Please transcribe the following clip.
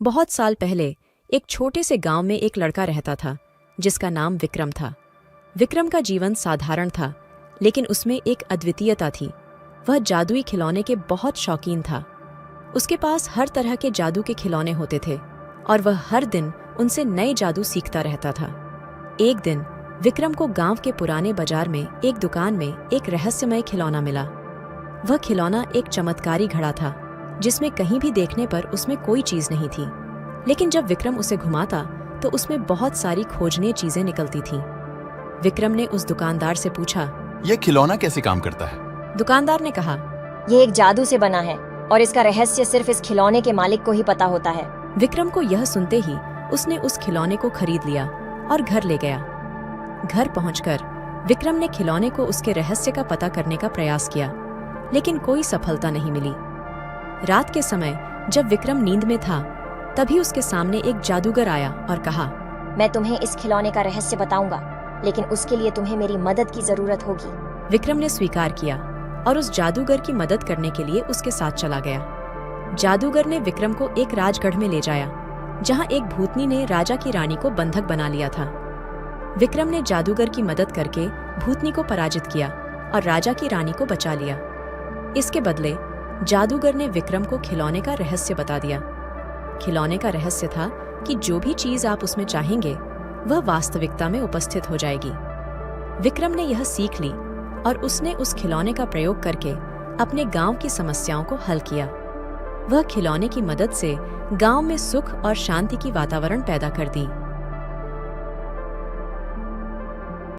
बहुत साल पहले एक छोटे से गांव में एक लड़का रहता था जिसका नाम विक्रम था। विक्रम का जीवन साधारण था, लेकिन उसमें एक अद्वितीयता थी। वह जादुई खिलौने के बहुत शौकीन था। उसके पास हर तरह के जादू के खिलौने होते थे और वह हर दिन उनसे नए जादू सीखता रहता था। एक दिन विक्रम को गांव के पुराने बाजार में एक दुकान में एक रहस्यमय खिलौना मिला। वह खिलौना एक चमत्कारी घड़ा था जिसमें कहीं भी देखने पर उसमें कोई चीज नहीं थी, लेकिन जब विक्रम उसे घुमाता तो उसमें बहुत सारी खोजनीय चीजें निकलती थीं। विक्रम ने उस दुकानदार से पूछा, यह खिलौना कैसे काम करता है? दुकानदार ने कहा, ये एक जादू से बना है और इसका रहस्य सिर्फ इस खिलौने के मालिक को ही पता होता है। विक्रम को यह सुनते ही उसने उस खिलौने को खरीद लिया और घर ले गया। घर पहुंचकर विक्रम ने खिलौने को उसके रहस्य का पता करने का प्रयास किया, लेकिन कोई सफलता नहीं मिली। रात के समय जब विक्रम नींद में था, तभी उसके सामने एक जादूगर आया और कहा, मैं तुम्हें इस खिलौने का रहस्य बताऊंगा, लेकिन उसके लिए तुम्हें मेरी मदद की जरूरत होगी। विक्रम ने स्वीकार किया और उस जादूगर की मदद करने के लिए उसके साथ चला गया। जादूगर ने विक्रम को एक राजगढ़ में ले जाया, जहां एक भूतनी ने राजा की रानी को बंधक बना लिया था। विक्रम ने जादूगर की मदद करके भूतनी को पराजित किया और राजा की रानी को बचा लिया। इसके बदले जादूगर ने विक्रम को खिलौने का रहस्य बता दिया। खिलौने का रहस्य था कि जो भी चीज आप उसमें चाहेंगे वह वास्तविकता में उपस्थित हो जाएगी। विक्रम ने यह सीख ली और उसने उस खिलौने का प्रयोग करके अपने गांव की समस्याओं को हल किया। वह खिलौने की मदद से गांव में सुख और शांति की वातावरण पैदा कर दी।